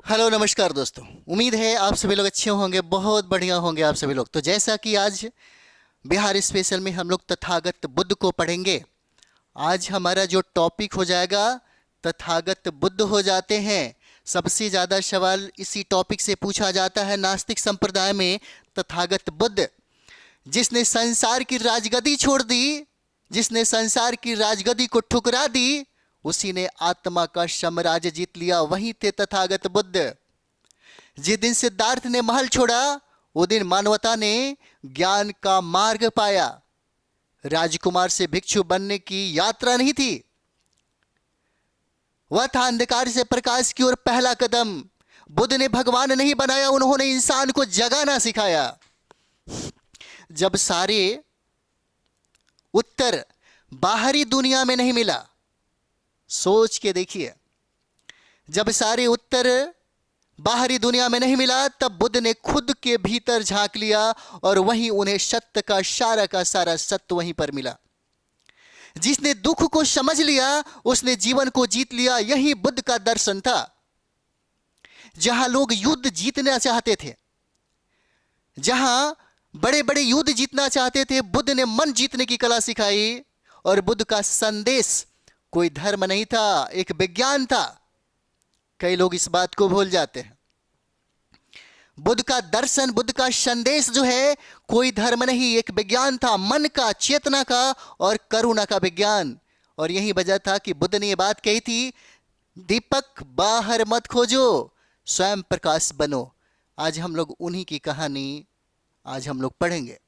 Hello नमस्कार दोस्तों। उम्मीद है आप सभी लोग अच्छे होंगे, बहुत बढ़िया होंगे आप सभी लोग। तो जैसा कि आज बिहार स्पेशल में हम लोग तथागत बुद्ध को पढ़ेंगे। आज हमारा जो टॉपिक हो जाएगा तथागत बुद्ध हो जाते हैं। सबसे ज़्यादा सवाल इसी टॉपिक से पूछा जाता है नास्तिक संप्रदाय में। तथागत बुद्ध जिसने संसार की राजगद्दी छोड़ दी, जिसने संसार की राजगद्दी को ठुकरा दी, उसी ने आत्मा का साम्राज्य जीत लिया, वही थे तथागत बुद्ध। जिस दिन सिद्धार्थ ने महल छोड़ा, वो दिन मानवता ने ज्ञान का मार्ग पाया। राजकुमार से भिक्षु बनने की यात्रा नहीं थी, वह था अंधकार से प्रकाश की ओर पहला कदम। बुद्ध ने भगवान नहीं बनाया, उन्होंने इंसान को जगाना सिखाया। जब सारे उत्तर बाहरी दुनिया में नहीं मिला, सोच के देखिए, जब सारे उत्तर बाहरी दुनिया में नहीं मिला, तब बुद्ध ने खुद के भीतर झांक लिया और वहीं उन्हें सत्य का सारा सत्य वहीं पर मिला। जिसने दुख को समझ लिया उसने जीवन को जीत लिया, यही बुद्ध का दर्शन था। जहां लोग युद्ध जीतना चाहते थे, जहां बड़े बड़े युद्ध जीतना चाहते थे, बुद्ध ने मन जीतने की कला सिखाई। और बुद्ध का संदेश कोई धर्म नहीं था, एक विज्ञान था। कई लोग इस बात को भूल जाते हैं। बुद्ध का दर्शन, बुद्ध का संदेश जो है कोई धर्म नहीं, एक विज्ञान था, मन का, चेतना का और करुणा का विज्ञान। और यही वजह था कि बुद्ध ने यह बात कही थी, दीपक बाहर मत खोजो, स्वयं प्रकाश बनो। आज हम लोग उन्हीं की कहानी आज हम लोग पढ़ेंगे।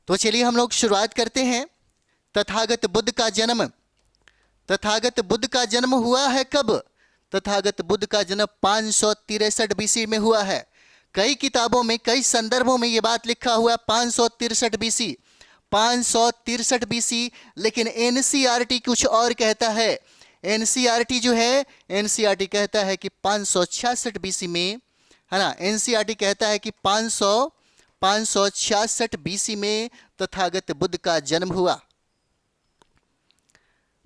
तो चलिए हम लोग शुरुआत करते हैं। तथागत बुद्ध का जन्म। तथागत बुद्ध का जन्म हुआ है कब? तथागत बुद्ध का जन्म 563 बीसी में हुआ है। कई किताबों में, कई संदर्भों में यह बात लिखा हुआ है 563 बीसी, 563 बीसी। लेकिन एनसीईआरटी कुछ और कहता है। एनसीईआरटी जो है, एनसीईआरटी कहता है कि 566 बीसी में, है ना। एनसीईआरटी कहता है कि 566 बीसी में तथागत बुद्ध का जन्म हुआ।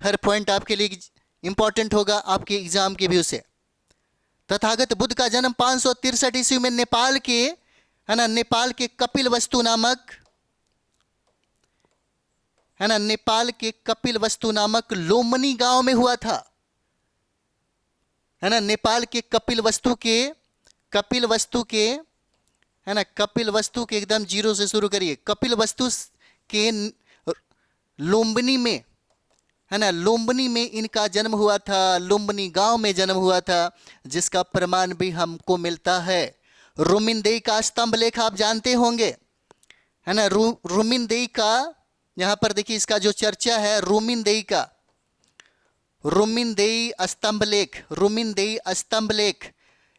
हर पॉइंट आपके लिए इंपॉर्टेंट होगा आपके एग्जाम के व्यू से। तथागत बुद्ध का जन्म 563 ईस्वी में नेपाल के, है ना, नेपाल के कपिलवस्तु नामक, है ना, नेपाल के कपिलवस्तु नामक लोमनी गांव में हुआ था, है ना। नेपाल के कपिलवस्तु के, है ना, कपिलवस्तु के एकदम जीरो से शुरू करिए। कपिलवस्तु के लुम्बिनी में, है ना, लुम्बिनी में इनका जन्म हुआ था, लुम्बिनी गांव में जन्म हुआ था, जिसका प्रमाण भी हमको मिलता है। रुमिनदेई का स्तंभ लेख आप जानते होंगे, है ना। रुमिनदेई का, यहां पर देखिए इसका जो चर्चा है, रुमिनदेई का, रुमिनदेई स्तंभ लेख, रुमिनदेई स्तंभ लेख।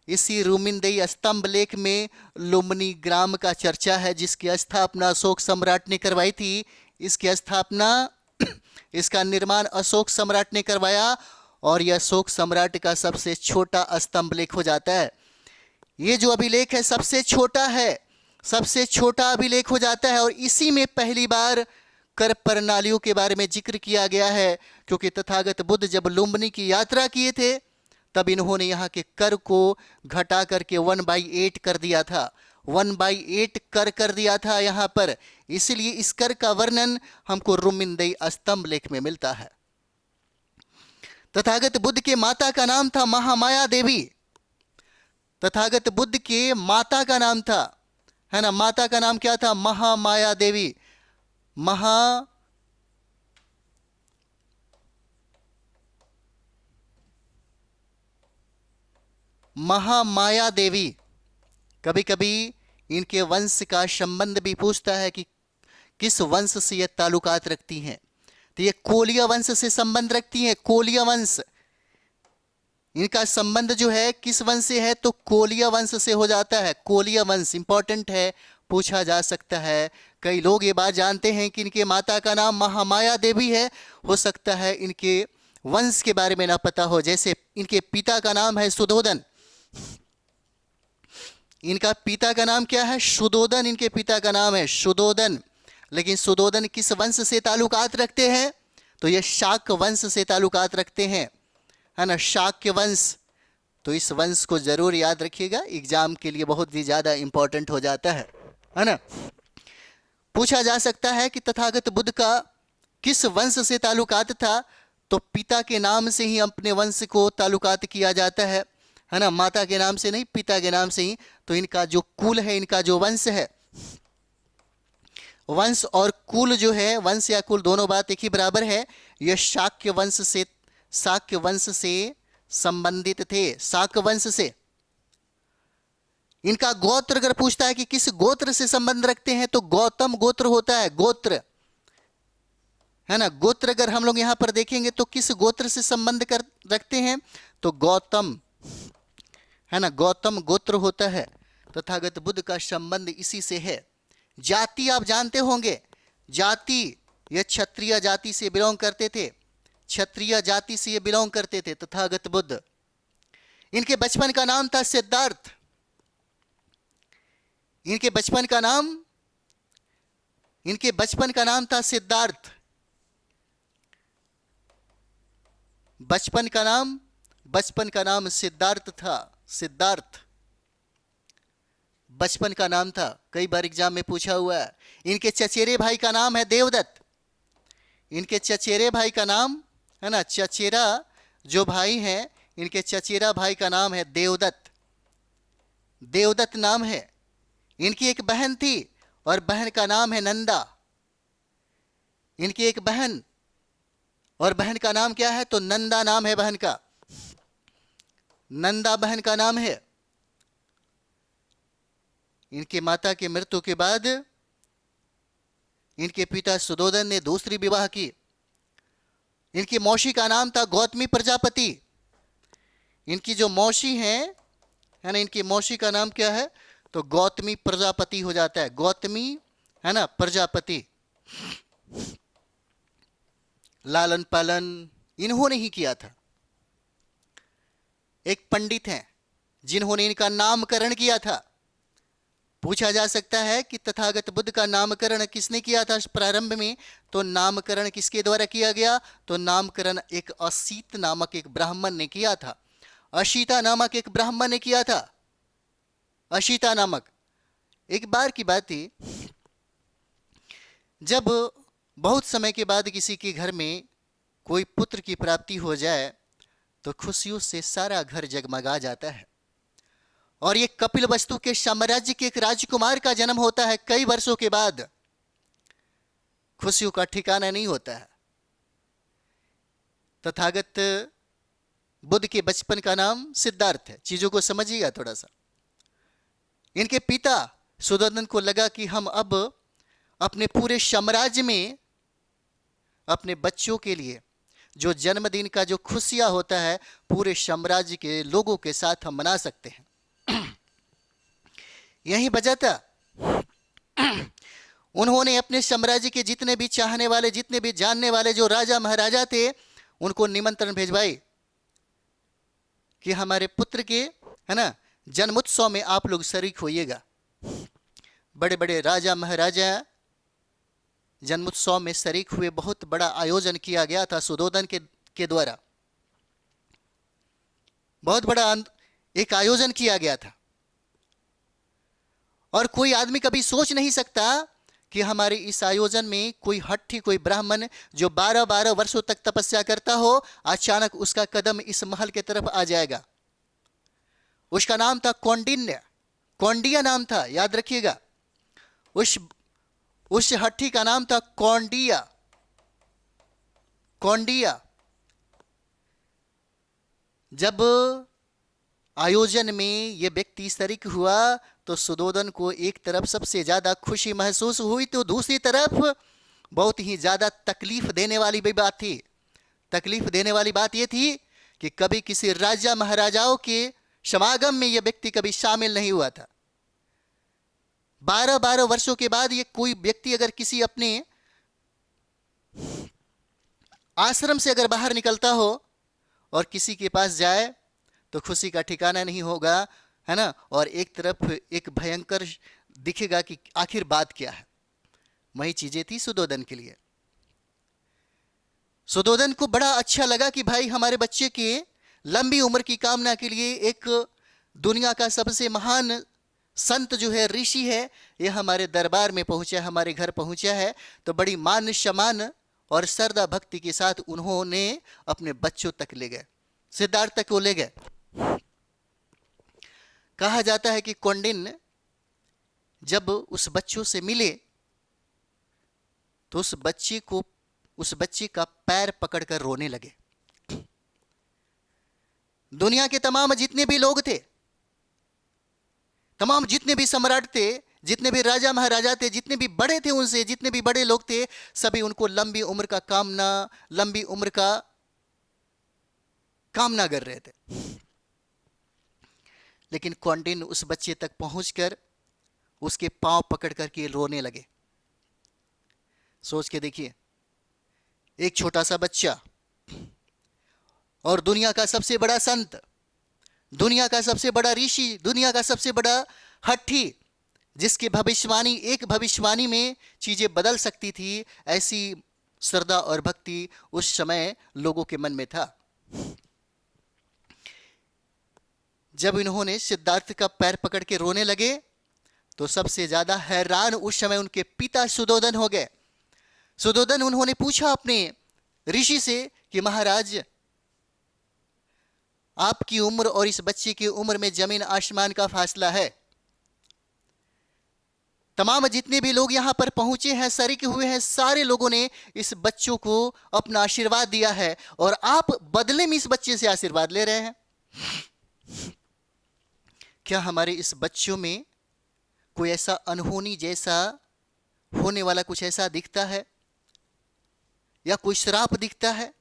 इसी रुमिनदेई स्तंभ लेख में लुम्बिनी ग्राम का चर्चा है, जिसकी स्थापना अशोक सम्राट ने करवाई थी। इसकी स्थापना, इसका निर्माण अशोक सम्राट ने करवाया और यह अशोक सम्राट का सबसे छोटा स्तंभ लेख हो जाता है। ये जो अभिलेख है सबसे छोटा है, सबसे छोटा अभिलेख हो जाता है। और इसी में पहली बार कर प्रणालियों के बारे में जिक्र किया गया है, क्योंकि तथागत बुद्ध जब लुम्बिनी की यात्रा किए थे तब इन्होंने यहाँ के कर को घटा करके 1/8 कर दिया था, 1/8 कर दिया था यहाँ पर। इसलिए इस कर का वर्णन हमको रुमिनदेई स्तंभ लेख में मिलता है। तथागत बुद्ध के माता का नाम था महामाया देवी। तथागत बुद्ध के माता का नाम था, है ना, माता का नाम क्या था? महामाया देवी। महामाया देवी। कभी कभी इनके वंश का संबंध भी पूछता है कि किस वंश से ये ताल्लुकात रखती हैं। तो ये कोलिया वंश से संबंध रखती हैं, कोलिया वंश। इनका संबंध जो है किस वंश से है? तो कोलिया वंश से हो जाता है। कोलिया वंश इंपॉर्टेंट है, पूछा जा सकता है। कई लोग ये बात जानते हैं कि इनके माता का नाम महामाया देवी है, हो सकता है इनके वंश के बारे में ना पता हो। जैसे इनके पिता का नाम है सुधोधन, इनका पिता का नाम क्या है? शुद्धोधन। इनके पिता का नाम है शुद्धोधन। लेकिन शुद्धोधन किस वंश से ताल्लुकात रखते हैं? तो ये शाक्य वंश से ताल्लुकात रखते हैं, है ना, शाक्य वंश। तो इस वंश को जरूर याद रखिएगा, एग्जाम के लिए बहुत ही ज़्यादा इंपॉर्टेंट हो जाता है ना। पूछा जा सकता है कि तथागत बुद्ध का किस वंश से ताल्लुकात था, तो पिता के नाम से ही अपने वंश को ताल्लुकात किया जाता है ना, माता के नाम से नहीं, पिता के नाम से ही। तो इनका जो कुल है, इनका जो वंश है, वंश और कुल जो है, वंश या कुल दोनों बात एक ही बराबर है। यह शाक्य वंश से संबंधित थे, शाक्य वंश से। इनका गोत्र अगर पूछता है कि किस गोत्र से संबंध रखते हैं, तो गौतम गोत्र होता है, गोत्र है ना। गोत्र अगर हम लोग यहां पर देखेंगे तो किस गोत्र से संबंध कर रखते हैं, तो गौतम है ना, गौतम गोत्र होता है। तथागत बुद्ध का संबंध इसी से है। जाति आप जानते होंगे, जाति ये क्षत्रिय जाति से बिलोंग करते थे, क्षत्रिय जाति से ये बिलोंग करते थे तथागत बुद्ध। इनके बचपन का नाम था सिद्धार्थ। इनके बचपन का नाम था सिद्धार्थ। बचपन का नाम सिद्धार्थ था, सिद्धार्थ बचपन का नाम था। कई बार एग्जाम में पूछा हुआ है। इनके चचेरे भाई का नाम है देवदत्त। इनके चचेरे भाई का नाम है ना, चचेरा जो भाई हैं, इनके चचेरा भाई का नाम है देवदत्त, देवदत्त नाम है। इनकी एक बहन थी और बहन का नाम है नंदा। इनकी एक बहन और बहन का नाम क्या है, तो नंदा नाम है बहन का, नंदा बहन का नाम है। इनके माता की मृत्यु के बाद इनके पिता सुदोधन ने दूसरी विवाह की। इनकी मौसी का नाम था गौतमी प्रजापति। इनकी जो मौसी है ना, इनकी मौसी का नाम क्या है, तो गौतमी प्रजापति हो जाता है, गौतमी है ना प्रजापति। लालन पालन इन्होंने ही किया था। एक पंडित हैं जिन्होंने इनका नामकरण किया था। पूछा जा सकता है कि तथागत बुद्ध का नामकरण किसने किया था प्रारंभ में, तो नामकरण किसके द्वारा किया गया, तो नामकरण एक असीत नामक एक ब्राह्मण ने किया था। अशीता नामक एक ब्राह्मण ने किया था, अशीता नामक। एक बार की बात थी, जब बहुत समय के बाद किसी के घर में कोई पुत्र की प्राप्ति हो जाए तो खुशियों से सारा घर जगमगा जाता है। और ये कपिलवस्तु के साम्राज्य के एक राजकुमार का जन्म होता है। कई वर्षों के बाद खुशियों का ठिकाना नहीं होता है। तथागत बुद्ध के बचपन का नाम सिद्धार्थ है। चीजों को समझिएगा थोड़ा सा। इनके पिता सुदोधन को लगा कि हम अब अपने पूरे साम्राज्य में अपने बच्चों के लिए जो जन्मदिन का जो खुशियां होता है, पूरे साम्राज्य के लोगों के साथ हम मना सकते हैं। यही वजह था उन्होंने अपने साम्राज्य के जितने भी चाहने वाले, जितने भी जानने वाले जो राजा महाराजा थे, उनको निमंत्रण भेजवाई कि हमारे पुत्र के है ना जन्मोत्सव में आप लोग शरीक होइएगा। बड़े बड़े राजा महाराजा जन्मोत्सव में शरीक हुए। बहुत बड़ा आयोजन किया गया था सुदोधन के द्वारा। बहुत बड़ा एक आयोजन किया गया था। और कोई आदमी कभी सोच नहीं सकता कि हमारे इस आयोजन में कोई हट्ठी, कोई ब्राह्मण जो 12-12 वर्षों तक तपस्या करता हो, अचानक उसका कदम इस महल की तरफ आ जाएगा। उसका नाम था कौंडिन्य, कौंडिया नाम था, याद रखिएगा। उस हट्ठी का नाम था कौंडिया, कौंडिया। जब आयोजन में यह व्यक्ति शरीक हुआ तो सुदोधन को एक तरफ सबसे ज्यादा खुशी महसूस हुई, तो दूसरी तरफ बहुत ही ज्यादा तकलीफ देने वाली भी बात थी। तकलीफ देने वाली बात यह थी कि कभी किसी राजा महाराजाओं के समागम में यह व्यक्ति कभी शामिल नहीं हुआ था। 12-12 वर्षों के बाद ये कोई व्यक्ति अगर किसी अपने आश्रम से अगर बाहर निकलता हो और किसी के पास जाए तो खुशी का ठिकाना नहीं होगा, है ना। और एक तरफ एक भयंकर दिखेगा कि आखिर बात क्या है। वही चीजें थी सुदोधन के लिए। सुदोधन को बड़ा अच्छा लगा कि भाई हमारे बच्चे के लंबी उम्र की कामना के लिए एक दुनिया का सबसे महान संत जो है, ऋषि है, ये हमारे दरबार में पहुंचा, हमारे घर पहुंचा है। तो बड़ी मान सम्मान और श्रद्धा भक्ति के साथ उन्होंने अपने बच्चों तक ले गए, सिद्धार्थ तक को ले गए। कहा जाता है कि कौंडिन्य जब उस बच्चों से मिले तो उस बच्चे का पैर पकड़कर रोने लगे। दुनिया के तमाम जितने भी लोग थे, तमाम जितने भी सम्राट थे, जितने भी राजा महाराजा थे, जितने भी बड़े थे, उनसे जितने भी बड़े लोग थे, सभी उनको लंबी उम्र का कामना कर रहे थे। लेकिन कौंडिन्य उस बच्चे तक पहुंचकर उसके पांव पकड़ करके रोने लगे। सोच के देखिए, एक छोटा सा बच्चा और दुनिया का सबसे बड़ा संत, दुनिया का सबसे बड़ा ऋषि, दुनिया का सबसे बड़ा हठी, जिसकी एक भविष्यवाणी में चीजें बदल सकती थी, ऐसी श्रद्धा और भक्ति उस समय लोगों के मन में था। जब इन्होंने सिद्धार्थ का पैर पकड़ के रोने लगे तो सबसे ज्यादा हैरान उस समय उनके पिता सुधोधन हो गए। सुधोधन, उन्होंने पूछा अपने ऋषि से कि महाराज, आपकी उम्र और इस बच्चे की उम्र में जमीन आसमान का फासला है। तमाम जितने भी लोग यहां पर पहुंचे हैं, शरीक हुए हैं, सारे लोगों ने इस बच्चों को अपना आशीर्वाद दिया है और आप बदले में इस बच्चे से आशीर्वाद ले रहे हैं। क्या हमारे इस बच्चों में कोई ऐसा अनहोनी जैसा होने वाला कुछ ऐसा दिखता है, या कोई श्राप दिखता है,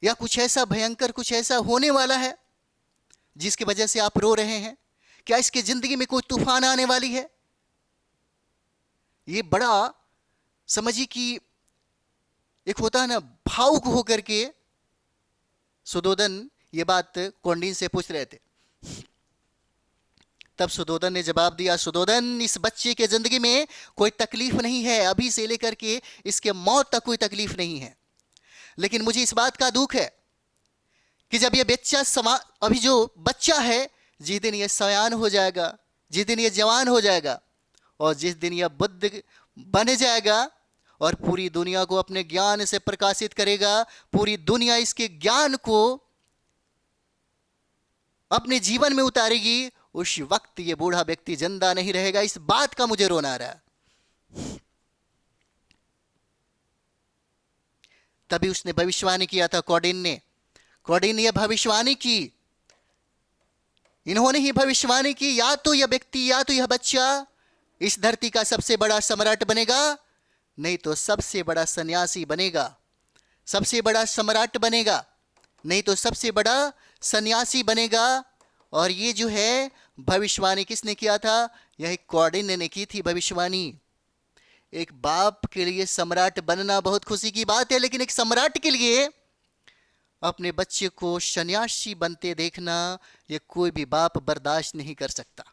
या कुछ ऐसा भयंकर, कुछ ऐसा होने वाला है जिसकी वजह से आप रो रहे हैं? क्या इसकी जिंदगी में कोई तूफान आने वाली है? ये बड़ा समझिए कि एक होता है ना, भावुक होकर के सुधोधन ये बात कौंडिन्य से पूछ रहे थे। तब सुधोधन ने जवाब दिया, सुधोधन, इस बच्चे के जिंदगी में कोई तकलीफ नहीं है, अभी से लेकर के इसके मौत तक कोई तकलीफ नहीं है। लेकिन मुझे इस बात का दुख है कि जब ये अभी जो बच्चा है, जिस दिन ये सयान हो जाएगा, जिस दिन ये जवान हो जाएगा और जिस दिन यह बुद्ध बन जाएगा और पूरी दुनिया को अपने ज्ञान से प्रकाशित करेगा, पूरी दुनिया इसके ज्ञान को अपने जीवन में उतारेगी, उस वक्त ये बूढ़ा व्यक्ति जिंदा नहीं रहेगा। इस बात का मुझे रोना आ रहा है। तभी उसने भविष्यवाणी किया था, कौंडिन्य ने भविष्यवाणी की, इन्होंने ही भविष्यवाणी की, या तो यह व्यक्ति, या तो यह बच्चा इस धरती का सबसे बड़ा सम्राट बनेगा, नहीं तो सबसे बड़ा सन्यासी बनेगा। सबसे बड़ा सम्राट बनेगा, नहीं तो सबसे बड़ा सन्यासी बनेगा। और ये जो है भविष्यवाणी किसने किया था? यह कौंडिन्य ने की थी भविष्यवाणी। एक बाप के लिए सम्राट बनना बहुत खुशी की बात है, लेकिन एक सम्राट के लिए अपने बच्चे को सन्यासी बनते देखना, ये कोई भी बाप बर्दाश्त नहीं कर सकता,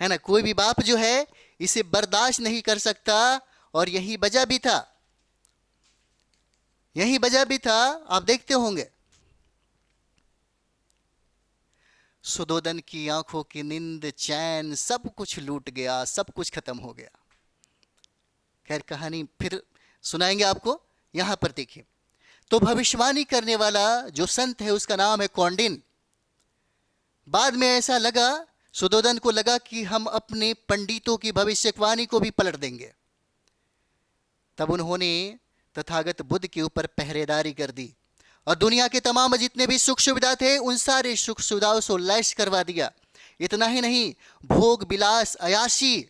है ना। कोई भी बाप जो है इसे बर्दाश्त नहीं कर सकता। और यही वजह भी था, यही वजह भी था, आप देखते होंगे सुधोधन की आंखों की नींद, चैन, सब कुछ लूट गया, सब कुछ खत्म हो गया। खैर, कहानी फिर सुनाएंगे आपको। यहां पर देखिए, तो भविष्यवाणी करने वाला जो संत है उसका नाम है कौंडिन्य। बाद में ऐसा लगा, सुधोधन को लगा कि हम अपने पंडितों की भविष्यवाणी को भी पलट देंगे। तब उन्होंने तथागत बुद्ध के ऊपर पहरेदारी कर दी और दुनिया के तमाम जितने भी सुख सुविधा थे उन सारे सुख सुविधाओं से लैस करवा दिया। इतना ही नहीं, भोग विलास, अयाशी,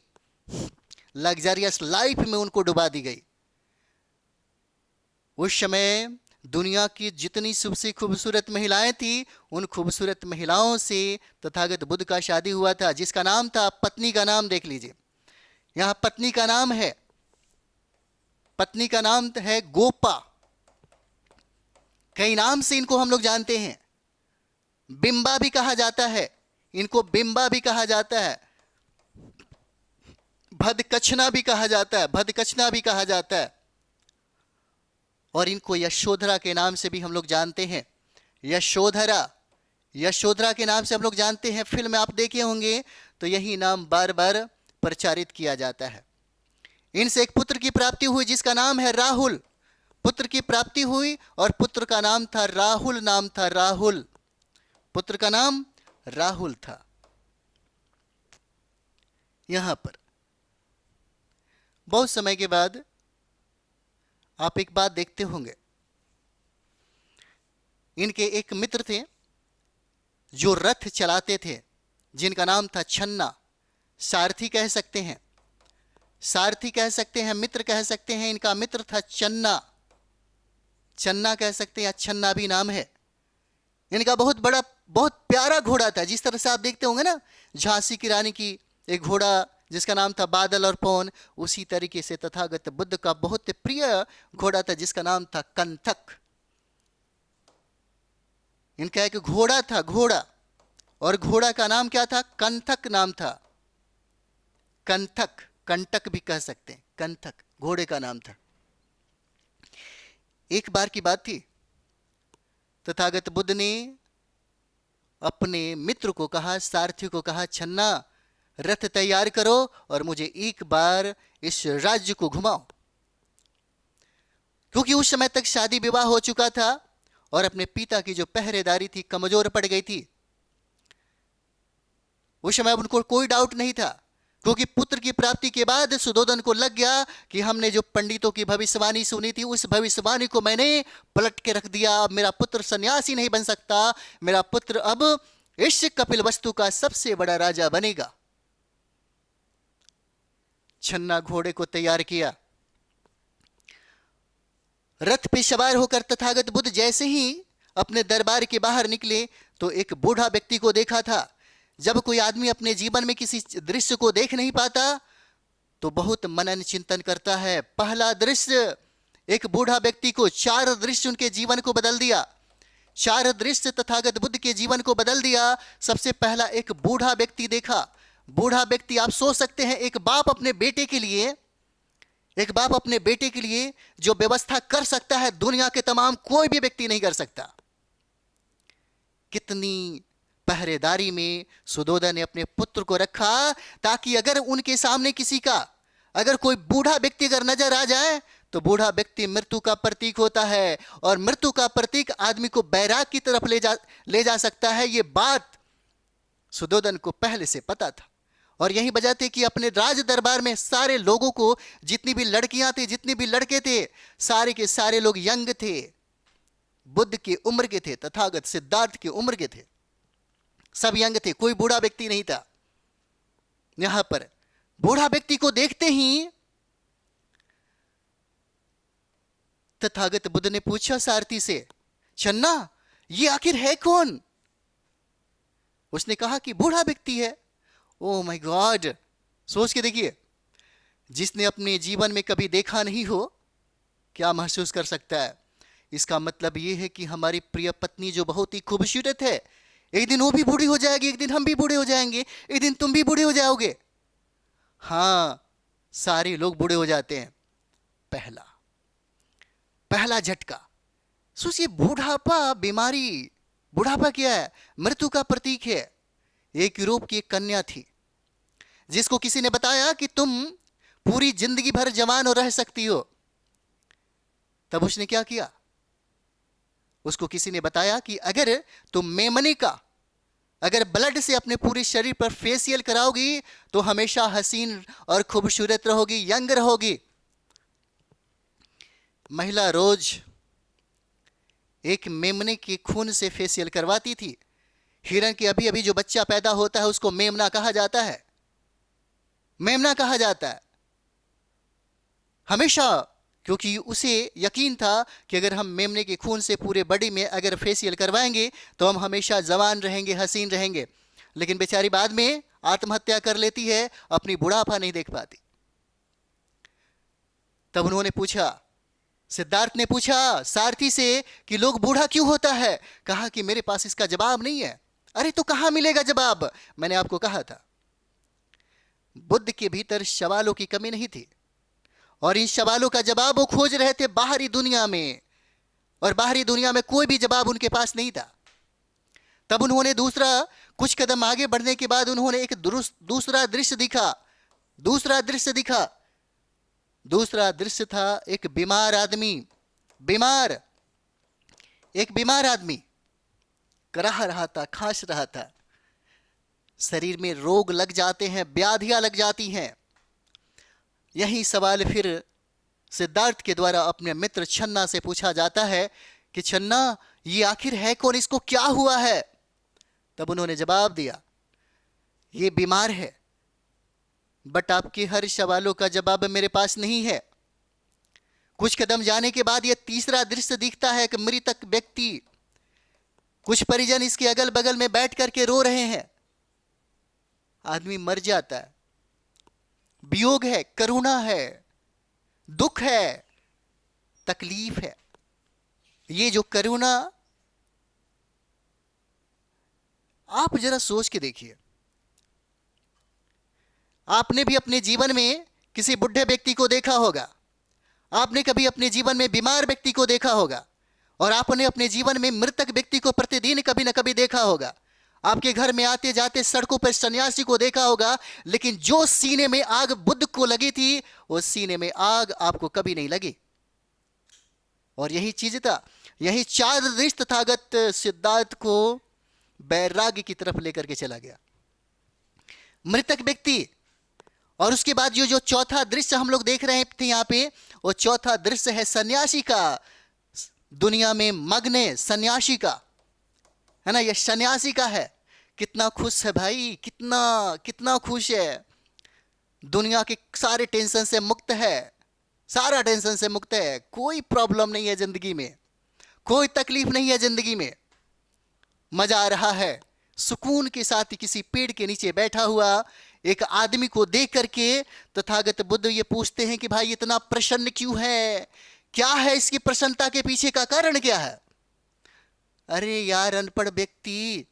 लग्जरियस लाइफ में उनको डुबा दी गई। उस समय दुनिया की जितनी सबसे खूबसूरत महिलाएं थी, उन खूबसूरत महिलाओं से तथागत बुद्ध का शादी हुआ था, जिसका नाम था, पत्नी का नाम देख लीजिए, यहां पत्नी का नाम है, पत्नी का नाम है गोपा। कई नाम से इनको हम लोग जानते हैं। बिंबा भी कहा जाता है, इनको बिंबा भी कहा जाता है, भदकचना भी कहा जाता है, भदकचना भी कहा जाता है, और इनको यशोधरा के नाम से भी हम लोग जानते हैं। यशोधरा, यशोधरा के नाम से हम लोग जानते हैं, फिल्म में आप देखे होंगे तो यही नाम बार बार प्रचारित किया जाता है। इनसे एक पुत्र की प्राप्ति हुई जिसका नाम है राहुल। पुत्र की प्राप्ति हुई और पुत्र का नाम था राहुल, नाम था राहुल, पुत्र का नाम राहुल था। यहां पर बहुत समय के बाद आप एक बात देखते होंगे, इनके एक मित्र थे जो रथ चलाते थे, जिनका नाम था छन्ना। सारथी कह सकते हैं, सारथी कह सकते हैं, मित्र कह सकते हैं। इनका मित्र था चन्ना, चन्ना कह सकते हैं, छन्ना भी नाम है। इनका बहुत बड़ा, बहुत प्यारा घोड़ा था। जिस तरह से आप देखते होंगे ना झांसी की रानी की एक घोड़ा जिसका नाम था बादल और पवन, उसी तरीके से तथागत बुद्ध का बहुत प्रिय घोड़ा था जिसका नाम था कंथक। इनका एक घोड़ा था, घोड़ा, और घोड़ा का नाम क्या था? कंथक नाम था। कंथक, कंटक भी कह सकते हैं, कंथक घोड़े का नाम था। एक बार की बात थी, तथागत बुद्ध ने अपने मित्र को कहा, सारथी को कहा, छन्ना रथ तैयार करो और मुझे एक बार इस राज्य को घुमाओ। क्योंकि उस समय तक शादी विवाह हो चुका था और अपने पिता की जो पहरेदारी थी कमजोर पड़ गई थी। उस समय उनको कोई डाउट नहीं था, क्योंकि पुत्र की प्राप्ति के बाद सुदोधन को लग गया कि हमने जो पंडितों की भविष्यवाणी सुनी थी उस भविष्यवाणी को मैंने पलट के रख दिया। अब मेरा पुत्र सन्यासी नहीं बन सकता, मेरा पुत्र अब इस कपिलवस्तु का सबसे बड़ा राजा बनेगा। छन्ना घोड़े को तैयार किया, रथ पे सवार होकर तथागत बुद्ध जैसे ही अपने दरबार के बाहर निकले तो एक बूढ़ा व्यक्ति को देखा था। जब कोई आदमी अपने जीवन में किसी दृश्य को देख नहीं पाता तो बहुत मनन चिंतन करता है। पहला दृश्य, एक बूढ़ा व्यक्ति को, चार दृश्य उनके जीवन को बदल दिया, चार दृश्य तथागत बुद्ध के जीवन को बदल दिया। सबसे पहला एक बूढ़ा व्यक्ति देखा। बूढ़ा व्यक्ति, आप सोच सकते हैं, एक बाप अपने बेटे के लिए, एक बाप अपने बेटे के लिए जो व्यवस्था कर सकता है दुनिया के तमाम कोई भी व्यक्ति नहीं कर सकता। कितनी पहरेदारी में सुदोधन ने अपने पुत्र को रखा ताकि अगर उनके सामने किसी का, अगर कोई बूढ़ा व्यक्ति अगर नजर आ जाए तो बूढ़ा व्यक्ति मृत्यु का प्रतीक होता है और मृत्यु का प्रतीक आदमी को बैराग की तरफ ले जा सकता है। यह बात सुदोधन को पहले से पता था और यही वजह थी कि अपने राज दरबार में सारे लोगों को, जितनी भी लड़कियां थी, जितने भी लड़के थे, सारे के सारे लोग यंग थे, बुद्ध की उम्र के थे, तथागत सिद्धार्थ की उम्र के थे, सब यंग थे, कोई बूढ़ा व्यक्ति नहीं था। यहां पर बूढ़ा व्यक्ति को देखते ही तथागत बुद्ध ने पूछा सारथी से, छन्ना ये आखिर है कौन? उसने कहा कि बूढ़ा व्यक्ति है। ओह माय गॉड, सोच के देखिए, जिसने अपने जीवन में कभी देखा नहीं हो क्या महसूस कर सकता है। इसका मतलब यह है कि हमारी प्रिय पत्नी जो बहुत ही खूबसूरत है, एक दिन वो भी बूढ़ी हो जाएगी, एक दिन हम भी बूढ़े हो जाएंगे, एक दिन तुम भी बूढ़े हो जाओगे। हाँ, सारे लोग बूढ़े हो जाते हैं। पहला झटका। सोचिए, बुढ़ापा बीमारी, बुढ़ापा क्या है? मृत्यु का प्रतीक है। एक यूरोप की एक कन्या थी जिसको किसी ने बताया कि तुम पूरी जिंदगी भर जवान और रह सकती हो। तब उसने क्या किया? उसको किसी ने बताया कि अगर तुम मेमने का, अगर ब्लड से अपने पूरे शरीर पर फेशियल कराओगी तो हमेशा हसीन और खूबसूरत रहोगी, यंग रहोगी। महिला रोज एक मेमने के खून से फेशियल करवाती थी। हिरण के अभी अभी जो बच्चा पैदा होता है उसको मेमना कहा जाता है, मेमना कहा जाता है हमेशा, क्योंकि उसे यकीन था कि अगर हम मेमने के खून से पूरे बॉडी में अगर फेशियल करवाएंगे तो हम हमेशा जवान रहेंगे, हसीन रहेंगे। लेकिन बेचारी बाद में आत्महत्या कर लेती है, अपनी बुढ़ापा नहीं देख पाती। तब उन्होंने पूछा, सिद्धार्थ ने पूछा सारथी से कि लोग बूढ़ा क्यों होता है? कहा कि मेरे पास इसका जवाब नहीं है। अरे तो कहां मिलेगा जवाब? मैंने आपको कहा था, बुद्ध के भीतर सवालों की कमी नहीं थी और इन सवालों का जवाब वो खोज रहे थे बाहरी दुनिया में, और बाहरी दुनिया में कोई भी जवाब उनके पास नहीं था। तब उन्होंने कुछ कदम आगे बढ़ने के बाद उन्होंने एक दूसरा दृश्य दिखा। दूसरा दृश्य था एक बीमार आदमी। एक बीमार आदमी कराह रहा था, खांस रहा था। शरीर में रोग लग जाते हैं, व्याधियां लग जाती हैं। यही सवाल फिर सिद्धार्थ के द्वारा अपने मित्र छन्ना से पूछा जाता है कि छन्ना, ये आखिर है कौन, इसको क्या हुआ है? तब उन्होंने जवाब दिया, ये बीमार है, बट आपके हर सवालों का जवाब मेरे पास नहीं है। कुछ कदम जाने के बाद यह तीसरा दृश्य दिखता है कि मृतक व्यक्ति, कुछ परिजन इसके अगल बगल में बैठ करके रो रहे हैं। आदमी मर जाता है। वियोग है, करुणा है, दुख है, तकलीफ है। ये जो करुणा, आप जरा सोच के देखिए। आपने भी अपने जीवन में किसी बुढ़े व्यक्ति को देखा होगा, आपने कभी अपने जीवन में बीमार व्यक्ति को देखा होगा, और आपने अपने जीवन में मृतक व्यक्ति को प्रतिदिन कभी न कभी देखा होगा। आपके घर में आते जाते सड़कों पर सन्यासी को देखा होगा, लेकिन जो सीने में आग बुद्ध को लगी थी, वो सीने में आग आपको कभी नहीं लगी। और यही चीज था, यही चार दृश्य तथागत सिद्धार्थ को बैराग्य की तरफ लेकर के चला गया। मृतक व्यक्ति, और उसके बाद जो चौथा दृश्य हम लोग देख रहे थे यहां पे, वो चौथा दृश्य है सन्यासी का, दुनिया में मग्न सन्यासी का, है ना। यह सन्यासी का है। कितना खुश है भाई, कितना खुश है। दुनिया के सारे टेंशन से मुक्त है, सारा टेंशन से मुक्त है। कोई प्रॉब्लम नहीं है जिंदगी में, कोई तकलीफ नहीं है जिंदगी में। मजा आ रहा है। सुकून के साथ किसी पेड़ के नीचे बैठा हुआ एक आदमी को देख करके तथागत बुद्ध ये पूछते हैं कि भाई इतना प्रसन्न क्यों है, क्या है इसकी प्रसन्नता के पीछे का कारण क्या है? अरे यार, अनपढ़ व्यक्ति,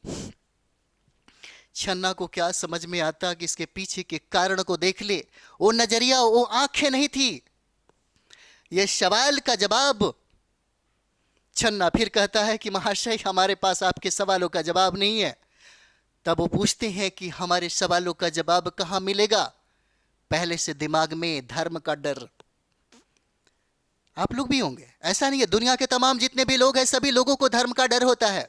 छन्ना को क्या समझ में आता कि इसके पीछे के कारण को देख ले। वो नजरिया, वो आंखें नहीं थी। ये सवाल का जवाब छन्ना फिर कहता है कि महाशय, हमारे पास आपके सवालों का जवाब नहीं है। तब वो पूछते हैं कि हमारे सवालों का जवाब कहां मिलेगा? पहले से दिमाग में धर्म का डर। आप लोग भी होंगे, ऐसा नहीं है। दुनिया के तमाम जितने भी लोग हैं, सभी लोगों को धर्म का डर होता है।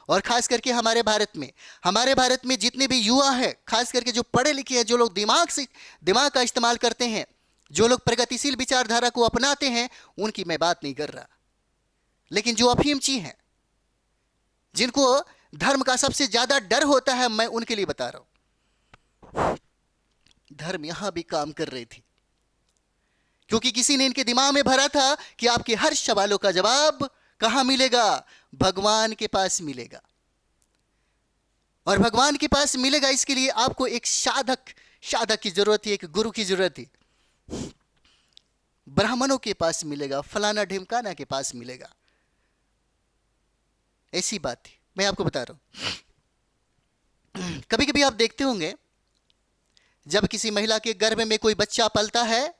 और खास करके हमारे भारत में जितने भी युवा हैं, खास करके जो पढ़े लिखे हैं, जो लोग दिमाग का इस्तेमाल करते हैं, जो लोग प्रगतिशील विचारधारा को अपनाते हैं, उनकी मैं बात नहीं कर रहा। लेकिन जो अफीमची हैं, जिनको धर्म का सबसे ज्यादा डर होता है, मैं उनके लिए बता रहा हूं। धर्म यहां भी काम कर रही थी, क्योंकि किसी ने इनके दिमाग में भरा था कि आपके हर सवालों का जवाब कहां मिलेगा? भगवान के पास मिलेगा। और भगवान के पास मिलेगा, इसके लिए आपको एक साधक की जरूरत है, एक गुरु की जरूरत है। ब्राह्मणों के पास मिलेगा, फलाना ढिमकाना के पास मिलेगा। ऐसी बात थी, मैं आपको बता रहा हूं। कभी कभी आप देखते होंगे, जब किसी महिला के गर्भ में कोई बच्चा पलता है,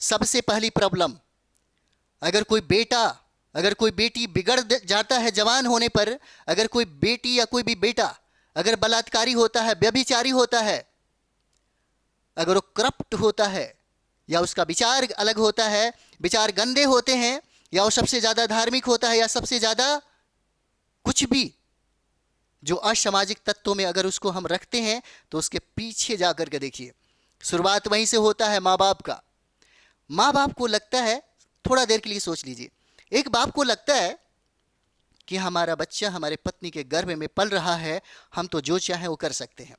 सबसे पहली प्रॉब्लम, अगर कोई बेटी बिगड़ जाता है जवान होने पर, अगर कोई बेटी या कोई भी बेटा अगर बलात्कारी होता है, व्यभिचारी होता है, अगर वो करप्ट होता है, या उसका विचार अलग होता है, विचार गंदे होते हैं, या वो सबसे ज्यादा धार्मिक होता है, या सबसे ज्यादा कुछ भी जो असामाजिक तत्वों में अगर उसको हम रखते हैं, तो उसके पीछे जाकर के देखिए, शुरुआत वहीं से होता है माँ बाप का। माँ बाप को लगता है, थोड़ा देर के लिए सोच लीजिए, एक बाप को लगता है कि हमारा बच्चा हमारे पत्नी के गर्भ में पल रहा है, हम तो जो चाहे वो कर सकते हैं।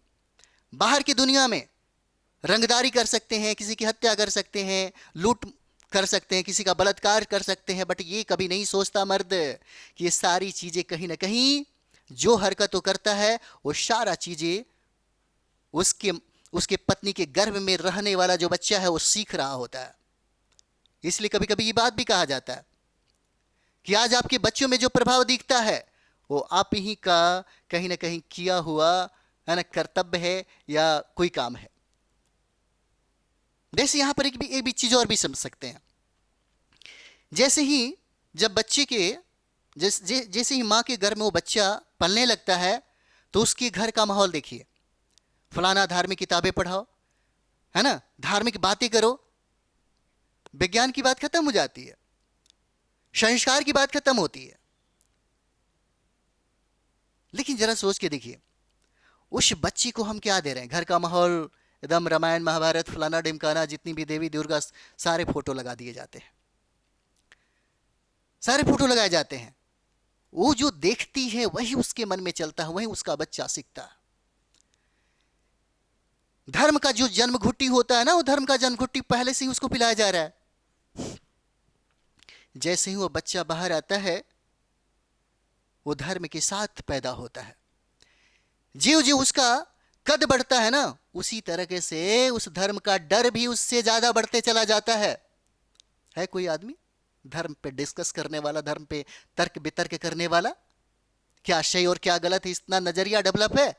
बाहर की दुनिया में रंगदारी कर सकते हैं, किसी की हत्या कर सकते हैं, लूट कर सकते हैं, किसी का बलात्कार कर सकते हैं, बट ये कभी नहीं सोचता मर्द कि ये सारी चीजें कहीं ना कहीं जो हरकत वो करता है, वो सारा चीजें उसके पत्नी के गर्भ में रहने वाला जो बच्चा है वो सीख रहा होता है। इसलिए कभी कभी ये बात भी कहा जाता है कि आज आपके बच्चों में जो प्रभाव दिखता है, वो आप ही का कहीं ना कहीं किया हुआ, है ना, कर्तव्य है या कोई काम है। जैसे यहां पर एक भी चीज और भी समझ सकते हैं। जैसे ही जब बच्चे के जैसे ही मां के गर्भ में वो बच्चा पलने लगता है तो उसके घर का माहौल देखिए, फलाना धार्मिक किताबें पढ़ाओ, है ना, धार्मिक बातें करो, विज्ञान की बात खत्म हो जाती है, संस्कार की बात खत्म होती है। लेकिन जरा सोच के देखिए, उस बच्ची को हम क्या दे रहे हैं? घर का माहौल एकदम रामायण महाभारत फलाना ढिमकाना, जितनी भी देवी दुर्गा सारे फोटो लगा दिए जाते हैं, सारे फोटो लगाए जाते हैं। वो जो देखती है वही उसके मन में चलता है, वही उसका बच्चा सीखता है। धर्म का जो जन्म घुट्टी होता है ना, वो धर्म का जन्म घुट्टी पहले से ही उसको पिलाया जा रहा है। जैसे ही वो बच्चा बाहर आता है, वो धर्म के साथ पैदा होता है। ज्यों ज्यों उसका कद बढ़ता है ना, उसी तरीके से उस धर्म का डर भी उससे ज्यादा बढ़ते चला जाता है। कोई आदमी धर्म पे डिस्कस करने वाला, धर्म पे तर्क वितर्क करने वाला, क्या सही और क्या गलत है, इतना नजरिया डेवलप है?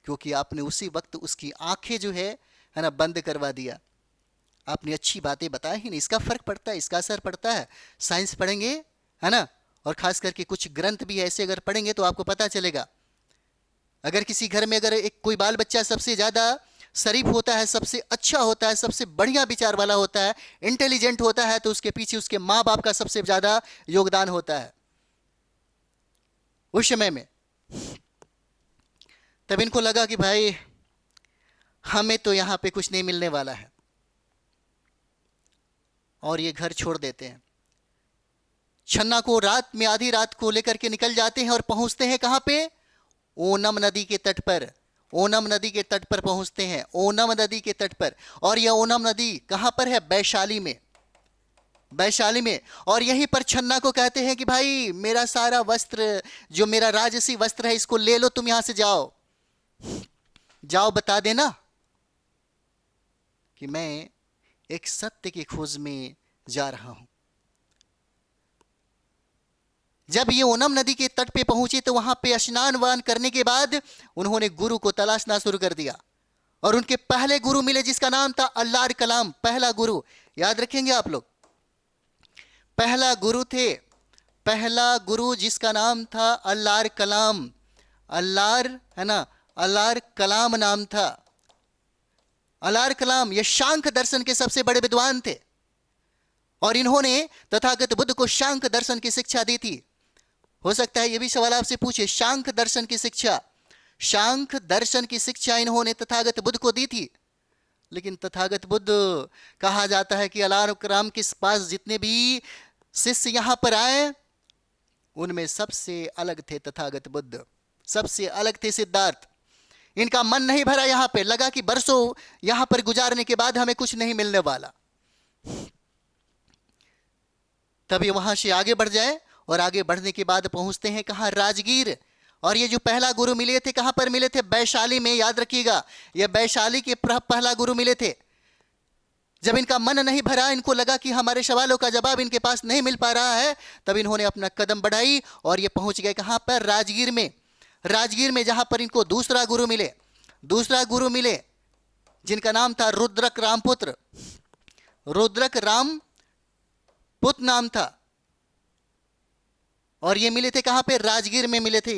क्योंकि आपने उसी वक्त उसकी आंखें जो है ना बंद करवा दिया। आपने अच्छी बातें बताई ही नहीं। इसका फर्क पड़ता है, इसका असर पड़ता है। साइंस पढ़ेंगे, है ना, और खास करके कुछ ग्रंथ भी ऐसे अगर पढ़ेंगे तो आपको पता चलेगा। अगर किसी घर में अगर एक कोई बाल बच्चा सबसे ज्यादा शरीफ होता है, सबसे अच्छा होता है, सबसे बढ़िया विचार वाला होता है, इंटेलिजेंट होता है, तो उसके पीछे उसके माँ बाप का सबसे ज्यादा योगदान होता है उस समय में। तब इनको लगा कि भाई हमें तो यहां पे कुछ नहीं मिलने वाला है, और ये घर छोड़ देते हैं। छन्ना को रात में, आधी रात को लेकर के निकल जाते हैं और पहुंचते हैं कहां पे? ओनम नदी के तट पर। ओनम नदी के तट पर पहुंचते हैं, ओनम नदी के तट पर। और यह ओनम नदी कहां पर है? वैशाली में, वैशाली में। और यहीं पर छन्ना को कहते हैं कि भाई मेरा सारा वस्त्र, जो मेरा राजसी वस्त्र है, इसको ले लो, तुम यहां से जाओ, जाओ बता देना कि मैं एक सत्य की खोज में जा रहा हूं। जब ये ओनम नदी के तट पे पहुंचे तो वहां पे स्नान वान करने के बाद उन्होंने गुरु को तलाशना शुरू कर दिया। और उनके पहले गुरु मिले जिसका नाम था अल्लार कलाम। पहला गुरु, याद रखेंगे आप लोग, पहला गुरु थे, पहला गुरु जिसका नाम था अल्लार कलाम। अल्लार, है ना, अल्लार कलाम नाम था। अल्लार कलाम ये शांख दर्शन के सबसे बड़े विद्वान थे, और इन्होंने तथागत बुद्ध को शांख दर्शन की शिक्षा दी थी। हो सकता है ये भी सवाल आपसे पूछे, शांख दर्शन की शिक्षा, शांख दर्शन की शिक्षा इन्होंने तथागत बुद्ध को दी थी। लेकिन तथागत बुद्ध, कहा जाता है कि अल्लार कलाम के पास जितने भी शिष्य यहां पर आए, उनमें सबसे अलग थे तथागत बुद्ध, सबसे अलग थे सिद्धार्थ। इनका मन नहीं भरा यहां पे, लगा कि बरसों यहां पर गुजारने के बाद हमें कुछ नहीं मिलने वाला। तभी वहां से आगे बढ़ जाए, और आगे बढ़ने के बाद पहुंचते हैं कहां? राजगीर। और ये जो पहला गुरु मिले थे, कहां पर मिले थे? वैशाली में। याद रखिएगा, ये वैशाली के पहला गुरु मिले थे। जब इनका मन नहीं भरा, इनको लगा कि हमारे सवालों का जवाब इनके पास नहीं मिल पा रहा है, तब इन्होंने अपना कदम बढ़ाई और ये पहुंच गए कहां पर? राजगीर में। राजगीर में, जहां पर इनको दूसरा गुरु मिले, दूसरा गुरु मिले जिनका नाम था रुद्रक रामपुत्र। रुद्रक रामपुत्र नाम था। और ये मिले थे कहां पे? राजगीर में मिले थे।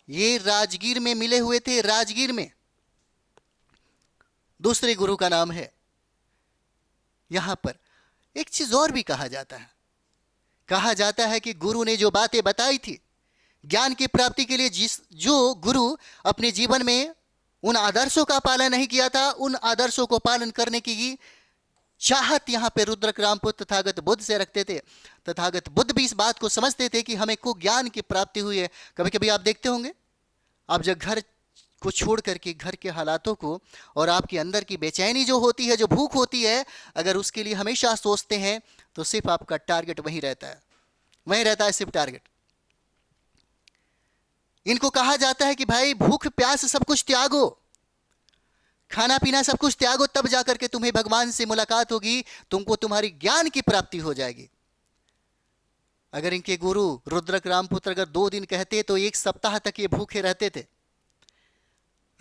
ये राजगीर में मिले हुए थे, राजगीर में। दूसरे गुरु का नाम है। यहां पर एक चीज और भी कहा जाता है, कहा जाता है कि गुरु ने जो बातें बताई थी ज्ञान की प्राप्ति के लिए, जो गुरु अपने जीवन में उन आदर्शों का पालन नहीं किया था, उन आदर्शों को पालन करने की चाहत यहां पे रुद्रक रामपुत्र तथागत बुद्ध से रखते थे। तथागत बुद्ध भी इस बात को समझते थे कि हमें को ज्ञान की प्राप्ति हुई है। कभी कभी आप देखते होंगे, आप जब घर को छोड़ करके, घर के हालातों को, और आपके अंदर की बेचैनी जो होती है, जो भूख होती है, अगर उसके लिए हमेशा सोचते हैं तो सिर्फ आपका टारगेट वही रहता है, वही रहता है सिर्फ टारगेट। इनको कहा जाता है कि भाई भूख प्यास सब कुछ त्यागो, खाना पीना सब कुछ त्यागो, तब जाकर के तुम्हें भगवान से मुलाकात होगी, तुमको तुम्हारी ज्ञान की प्राप्ति हो जाएगी। अगर इनके गुरु रुद्रक रामपुत्र अगर 2 दिन कहते तो 1 सप्ताह तक ये भूखे रहते थे।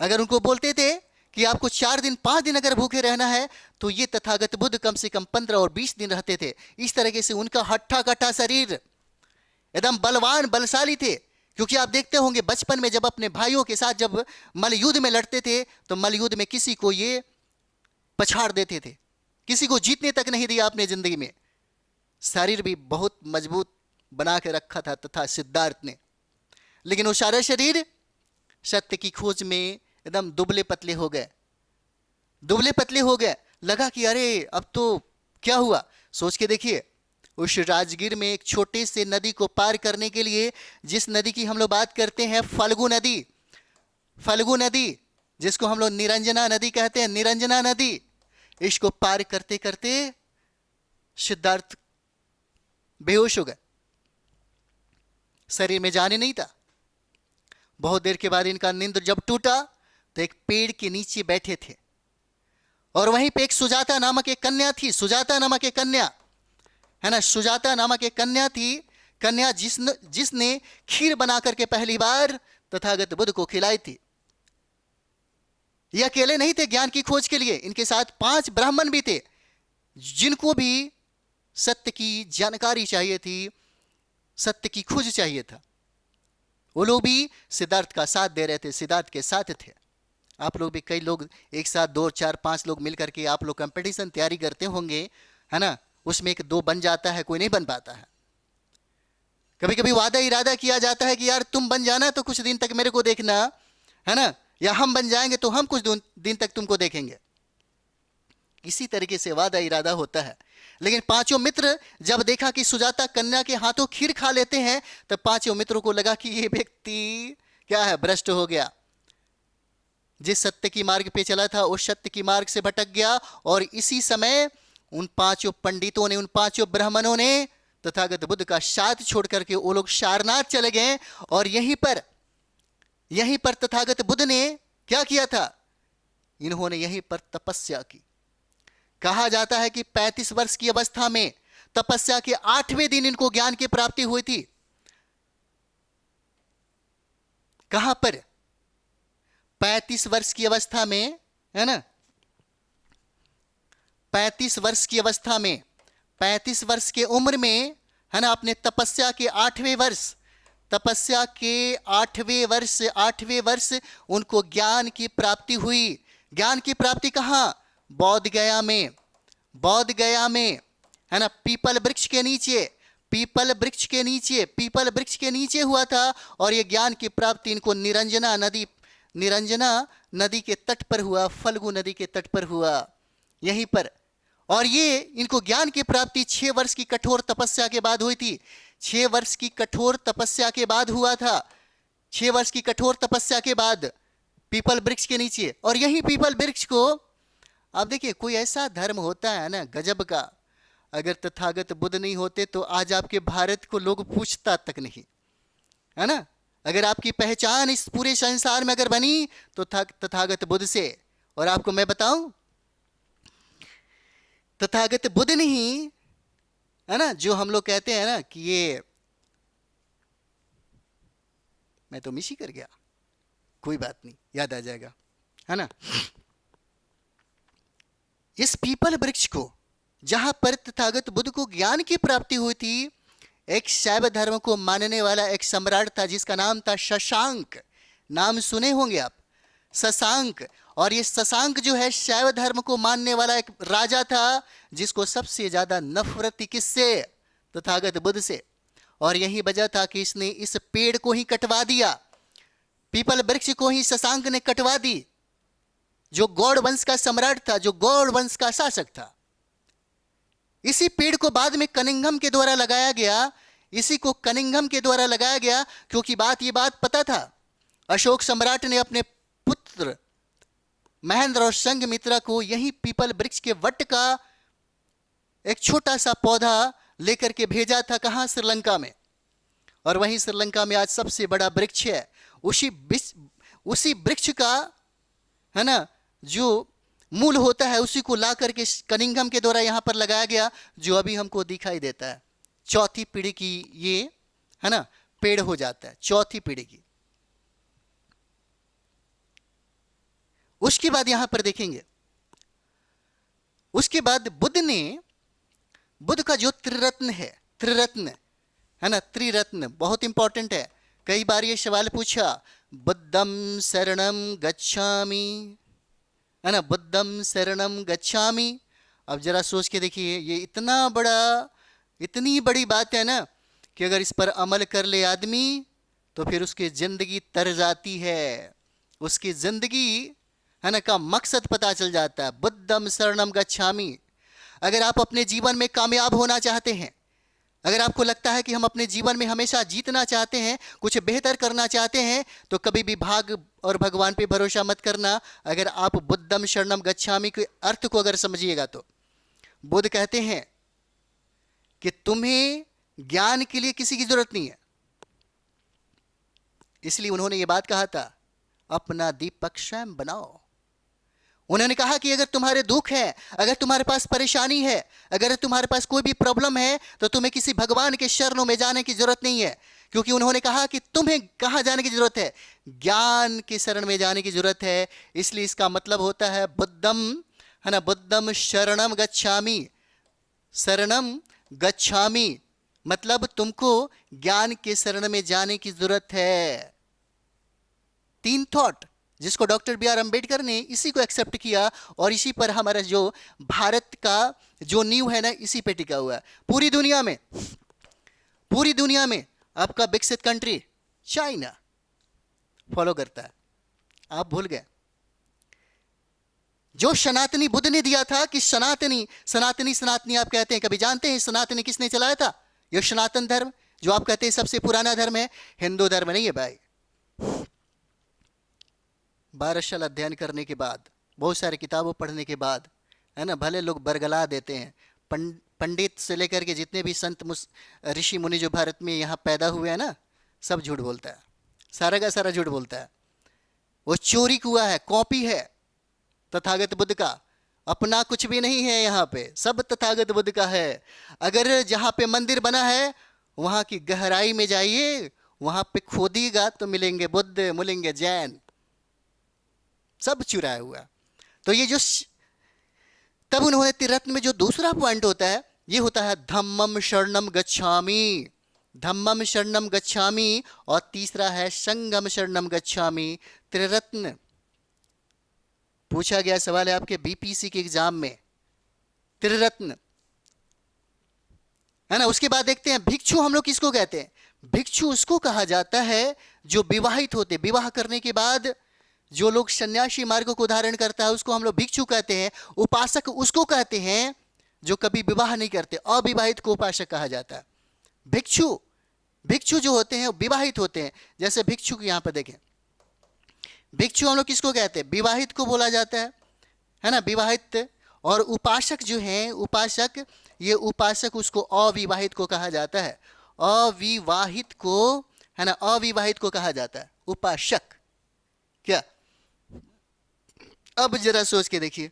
अगर उनको बोलते थे कि आपको 4 दिन 5 दिन अगर भूखे रहना है, तो ये तथागत बुद्ध कम से कम 15 और 20 दिन रहते थे। इस तरीके से उनका हट्ठा कट्ठा शरीर, एकदम बलवान बलशाली थे। क्योंकि आप देखते होंगे बचपन में जब अपने भाइयों के साथ जब मल्लयुद्ध में लड़ते थे तो मल्लयुद्ध में किसी को ये पछाड़ देते थे, किसी को जीतने तक नहीं दिया अपने जिंदगी में। शरीर भी बहुत मजबूत बना के रखा था तथा सिद्धार्थ ने, लेकिन वो सारा शरीर सत्य की खोज में एकदम दुबले पतले हो गए, दुबले पतले हो गए। लगा कि अरे अब तो क्या हुआ। सोच के देखिए, उस राजगीर में एक छोटे से नदी को पार करने के लिए, जिस नदी की हम लोग बात करते हैं फल्गु नदी, फल्गु नदी जिसको हम लोग निरंजना नदी कहते हैं, निरंजना नदी, इसको पार करते करते सिद्धार्थ बेहोश हो गए, शरीर में जान ही नहीं था। बहुत देर के बाद इनका नींद जब टूटा तो एक पेड़ के नीचे बैठे थे और वहीं पे एक सुजाता नामक एक कन्या थी, सुजाता नामक एक कन्या है ना, सुजाता नामक एक कन्या थी, कन्या जिसने खीर बना करके पहली बार तथागत बुद्ध को खिलाई थी। ये अकेले नहीं थे ज्ञान की खोज के लिए, इनके साथ 5 ब्राह्मण भी थे जिनको भी सत्य की जानकारी चाहिए थी, सत्य की खोज चाहिए था। वो लोग भी सिद्धार्थ का साथ दे रहे थे, सिद्धार्थ के साथ थे। आप लोग भी, कई लोग एक साथ 2 4 5 लोग मिलकर के आप लोग कंपटीशन तैयारी करते होंगे, है ना, उसमें 1 2 बन जाता है, कोई नहीं बन पाता है। कभी कभी वादा इरादा किया जाता है कि यार तुम बन जाना तो कुछ दिन तक मेरे को देखना, है ना, या हम बन जाएंगे तो हम कुछ दिन तक तुमको देखेंगे। इसी तरीके से वादा इरादा होता है। लेकिन 5 मित्र जब देखा कि सुजाता कन्या के हाथों खीर खा लेते हैं, तब 5 मित्रों को लगा कि ये व्यक्ति क्या है, भ्रष्ट हो गया। जिस सत्य की मार्ग पे चला था उस सत्य की मार्ग से भटक गया। और इसी समय उन 5 पंडितों ने, उन 5 ब्राह्मणों ने तथागत बुद्ध का साथ छोड़ करके वो लोग सारनाथ चले गए। और यहीं पर तथागत बुद्ध ने क्या किया था, इन्होंने यहीं पर तपस्या की। कहा जाता है कि 35 वर्ष की अवस्था में तपस्या के 8वें दिन इनको ज्ञान की प्राप्ति हुई थी। कहां पर, 35 वर्ष की अवस्था में, है ना, 35 वर्ष की अवस्था में, 35 वर्ष के उम्र में, है ना, अपने तपस्या के 8वें वर्ष, तपस्या के 8वें वर्ष उनको ज्ञान की प्राप्ति हुई। ज्ञान की प्राप्ति कहां, बौद्ध गया में, बौद्ध गया में, है ना, पीपल वृक्ष के नीचे, पीपल वृक्ष के नीचे, पीपल वृक्ष के नीचे हुआ था। और ये ज्ञान की प्राप्ति इनको निरंजना नदी के तट पर हुआ, फल्गु नदी के तट पर हुआ, यहीं पर। और ये इनको ज्ञान की प्राप्ति 6 वर्ष की कठोर तपस्या के बाद हुई थी। 6 वर्ष की कठोर तपस्या के बाद हुआ था, 6 वर्ष की कठोर तपस्या के बाद पीपल वृक्ष के नीचे। और यही पीपल वृक्ष को आप देखिए, कोई ऐसा धर्म होता है ना गजब का, अगर तथागत बुद्ध नहीं होते तो आज आपके भारत को लोग पूछता तक नहीं, है ना। अगर आपकी पहचान इस पूरे संसार में अगर बनी तो तथागत बुद्ध से। और आपको मैं बताऊं, तथागत बुद्ध नहीं, है ना, जो हम लोग कहते हैं ना कि ये मैं तो मिस ही कर गया, कोई बात नहीं, याद आ जाएगा, है ना। इस पीपल वृक्ष को, जहां पर तथागत बुद्ध को ज्ञान की प्राप्ति हुई थी, एक शैव धर्म को मानने वाला एक सम्राट था जिसका नाम था शशांक। नाम सुने होंगे आप, शशांक। और ये शशांक जो है शैव धर्म को मानने वाला एक राजा था जिसको सबसे ज्यादा नफरत थी, किससे, तथागत बुद्ध से। और यही वजह था कि इसने इस पेड़ को ही कटवा दिया, पीपल वृक्ष को ही शशांक ने कटवा दी, जो गौड़ वंश का सम्राट था, जो गौड़ वंश का शासक था। इसी पेड़ को बाद में कनिंघम के द्वारा लगाया गया, इसी को कनिंघम के द्वारा लगाया गया, क्योंकि ये बात पता था, अशोक सम्राट ने अपने पुत्र महेंद्र और संघमित्रा को यही पीपल वृक्ष के वट का एक छोटा सा पौधा लेकर के भेजा था, कहां, श्रीलंका में। और वहीं श्रीलंका में आज सबसे बड़ा वृक्ष है। उसी वृक्ष का, है ना, जो मूल होता है उसी को ला करके कनिंघम के द्वारा यहां पर लगाया गया, जो अभी हमको दिखाई देता है। 4थी पीढ़ी की ये, है ना, पेड़ हो जाता है, 4थी पीढ़ी की। उसके बाद यहां पर देखेंगे, उसके बाद बुद्ध का जो त्रिरत्न है, त्रिरत्न, है ना, त्रिरत्न बहुत इंपॉर्टेंट है। कई बार ये सवाल पूछा, बुद्धम शरणम गच्छामि, है ना, बुद्धम शरणम गच्छामि। अब जरा सोच के देखिए, ये इतनी बड़ी बात है ना कि अगर इस पर अमल कर ले आदमी तो फिर उसकी जिंदगी तर जाती है, उसकी जिंदगी, है ना, का मकसद पता चल जाता है। बुद्धम शरणम गच्छामि। अगर आप अपने जीवन में कामयाब होना चाहते हैं, अगर आपको लगता है कि हम अपने जीवन में हमेशा जीतना चाहते हैं, कुछ बेहतर करना चाहते हैं, तो कभी भी भाग और भगवान पे भरोसा मत करना। अगर आप बुद्धम शरणम गच्छामि के अर्थ को अगर समझिएगा तो बुद्ध कहते हैं कि तुम्हें ज्ञान के लिए किसी की जरूरत नहीं है। इसलिए उन्होंने ये बात कहा था, अपना दीपक स्वयं बनाओ। उन्होंने कहा कि अगर तुम्हारे दुख है, अगर तुम्हारे पास परेशानी है, अगर तुम्हारे पास कोई भी प्रॉब्लम है, तो तुम्हें किसी भगवान के शरणों में जाने की जरूरत नहीं है। क्योंकि उन्होंने कहा कि तुम्हें कहां जाने की जरूरत है, ज्ञान के शरण में जाने की जरूरत है। इसलिए इसका मतलब होता है बुद्धम, है ना, बुद्धम शरणम गच्छामि। शरणम गच्छामि मतलब तुमको ज्ञान के शरण में जाने की जरूरत है। 3 थॉट जिसको डॉक्टर बी आर अम्बेडकर ने इसी को एक्सेप्ट किया, और इसी पर हमारा जो भारत का जो नींव है ना, इसी पे टिका हुआ है। पूरी दुनिया में आपका विकसित कंट्री चाइना फॉलो करता है। आप भूल गए जो सनातनी बुद्ध ने दिया था कि सनातनी आप कहते हैं, कभी जानते हैं सनातनी किसने चलाया था? ये सनातन धर्म जो आप कहते हैं सबसे पुराना धर्म है, हिंदू धर्म नहीं है भाई। 12 साल अध्ययन करने के बाद, बहुत सारी किताबों पढ़ने के बाद, है ना, भले लोग बरगला देते हैं, पंडित से लेकर के जितने भी संत ऋषि मुनि जो भारत में यहाँ पैदा हुए हैं ना, सब झूठ बोलता है, सारा का सारा झूठ बोलता है। वो चोरी हुआ है, कॉपी है तथागत बुद्ध का, अपना कुछ भी नहीं है यहाँ पे, सब तथागत बुद्ध का है। अगर जहाँ पे मंदिर बना है वहाँ की गहराई में जाइए, वहाँ पे खोदिएगा तो मिलेंगे बुद्ध, मिलेंगे जैन, सब चुराया हुआ। तो ये जो तब उन्होंने त्रिरत्न में जो दूसरा पॉइंट होता है, ये होता है धम्मम शरणम गच्छामि, धम्मम शरणम गच्छामि, और तीसरा है संगम शरणम गच्छामि। त्रिरत्न पूछा गया सवाल है आपके बीपीसी के एग्जाम में, त्रिरत्न, है ना। उसके बाद देखते हैं भिक्षु हम लोग किसको कहते हैं? भिक्षु उसको कहा जाता है जो विवाहित होते, विवाह करने के बाद जो लोग सन्यासी मार्ग को धारण करता है उसको हम लोग भिक्षु कहते हैं। उपासक उसको कहते हैं जो कभी विवाह नहीं करते, अविवाहित को उपासक कहा जाता है। भिक्षु जो होते हैं विवाहित होते हैं। जैसे भिक्षु यहां पर देखें, भिक्षु हम लोग किसको कहते हैं? विवाहित को बोला जाता है ना, विवाहित। और उपासक जो हैं, उपासक, ये उपासक उसको अविवाहित को कहा जाता है, अविवाहित को, है ना, अविवाहित को कहा जाता है उपासक। क्या? अब जरा सोच के देखिए,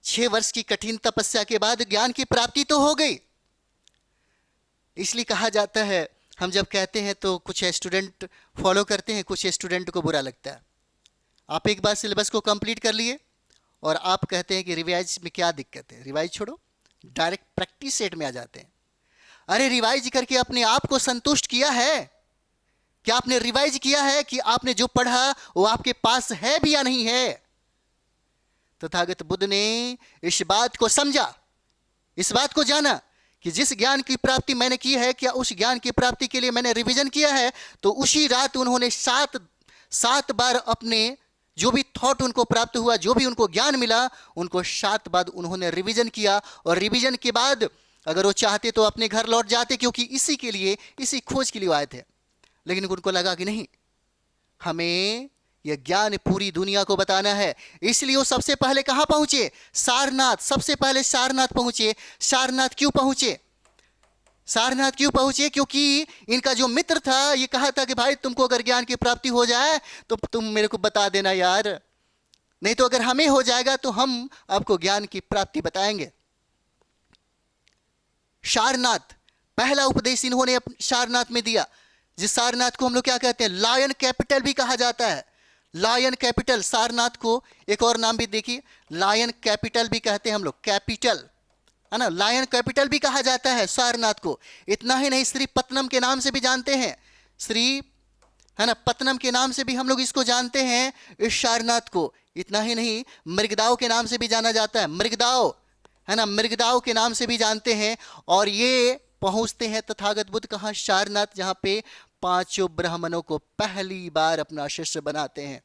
6 वर्ष की कठिन तपस्या के बाद ज्ञान की प्राप्ति तो हो गई। इसलिए कहा जाता है, हम जब कहते हैं तो कुछ स्टूडेंट फॉलो करते हैं, कुछ स्टूडेंट को बुरा लगता है। आप एक बार सिलेबस को कंप्लीट कर लिए और आप कहते हैं कि रिवाइज में क्या दिक्कत है? रिवाइज छोड़ो, डायरेक्ट प्रैक्टिस सेट में आ जाते हैं। अरे रिवाइज करके अपने आप को संतुष्ट किया है? क्या आपने रिवाइज किया है कि आपने जो पढ़ा वो आपके पास है भी या नहीं है? तथागत बुद्ध ने इस बात को समझा, इस बात को जाना कि जिस ज्ञान की प्राप्ति मैंने की है, क्या उस ज्ञान की प्राप्ति के लिए मैंने रिवीजन किया है? तो उसी रात उन्होंने 7 बार अपने जो भी थॉट उनको प्राप्त हुआ, जो भी उनको ज्ञान मिला, उनको 7 बार उन्होंने रिवीजन किया। और रिवीजन के बाद अगर वो चाहते तो अपने घर लौट जाते, क्योंकि इसी के लिए, इसी खोज के लिए आए थे। लेकिन उनको लगा कि नहीं, हमें यह ज्ञान पूरी दुनिया को बताना है। इसलिए वो सबसे पहले कहां पहुंचे? सारनाथ। सबसे पहले सारनाथ पहुंचे। सारनाथ क्यों पहुंचे? सारनाथ क्यों पहुंचे? क्योंकि इनका जो मित्र था ये कहा था कि भाई तुमको अगर ज्ञान की प्राप्ति हो जाए तो तुम मेरे को बता देना यार, नहीं तो अगर हमें हो जाएगा तो हम आपको ज्ञान की प्राप्ति बताएंगे। सारनाथ पहला उपदेश इन्होंने सारनाथ में दिया, जिस सारनाथ को हम लोग क्या कहते हैं? लायन कैपिटल भी कहा जाता है। लायन कैपिटल, सारनाथ को एक और नाम भी देखिए, लायन कैपिटल भी कहते हैं हम लोग। कैपिटल, है ना, लायन कैपिटल भी कहा जाता है सारनाथ को। इतना ही नहीं, श्री पत्तनम के नाम से भी जानते हैं, श्री, है ना, पत्तनम के नाम से भी हम लोग इसको जानते हैं, इस सारनाथ को। इतना ही नहीं, मृगदाव के नाम से भी जाना जाता है, मृगदाव, है ना, मृगदाव के नाम से भी जानते हैं। और ये पहुंचते हैं तथागत बुद्ध कहाँ, सारनाथ, जहां पे पांचों ब्राह्मणों को पहली बार अपना शिष्य बनाते हैं।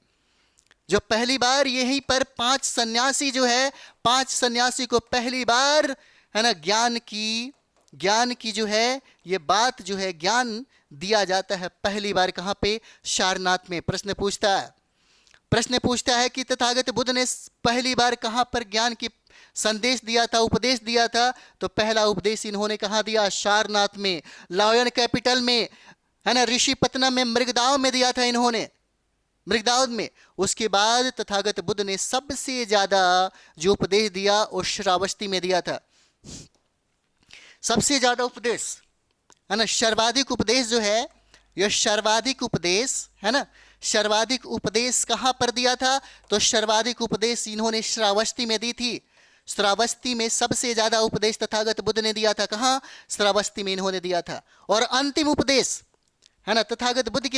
जो पहली बार यहीं पर पांच सन्यासी जो है, पांच सन्यासी को पहली बार, है ना, ज्ञान की जो है ये बात जो है, ज्ञान दिया जाता है पहली बार कहाँ पे, सारनाथ में। प्रश्न पूछता है कि तथागत बुद्ध ने पहली बार कहाँ पर ज्ञान की संदेश दिया था, उपदेश दिया था? तो पहला उपदेश इन्होंने कहाँ दिया? सारनाथ में, लायन कैपिटल में, है ना, ऋषि पत्तनम में, मृगदाव में दिया था इन्होंने, मृगदाव में। उसके बाद तथागत बुद्ध ने सबसे ज्यादा जो उपदेश दिया वो श्रावस्ती में दिया था। सबसे ज्यादा उपदेश, है ना, सर्वाधिक उपदेश जो है, यह सर्वाधिक उपदेश, है ना, सर्वाधिक उपदेश कहां पर दिया था? तो सर्वाधिक उपदेश इन्होंने श्रावस्ती में दी थी। श्रावस्ती में सबसे ज्यादा उपदेश तथागत बुद्ध ने दिया था। कहां? श्रावस्ती में इन्होंने दिया था। और अंतिम उपदेश, है ना, तथागत बुद्ध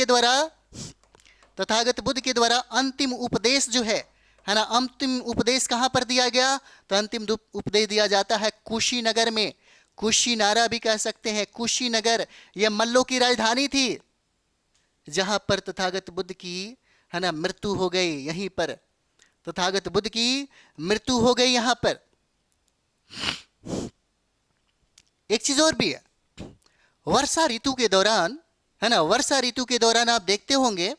के द्वारा अंतिम उपदेश जो है ना, अंतिम उपदेश कहां पर दिया गया? तो अंतिम उपदेश दिया जाता है कुशीनगर में। कुशीनारा भी कह सकते हैं, कुशीनगर, यह मल्लों की राजधानी थी, जहां पर तथागत बुद्ध की, है ना, मृत्यु हो गई। यहीं पर तथागत बुद्ध की मृत्यु हो गई यहां पर। एक चीज और भी है, वर्षा ऋतु के दौरान, है ना, वर्षा ऋतु के दौरान आप देखते होंगे,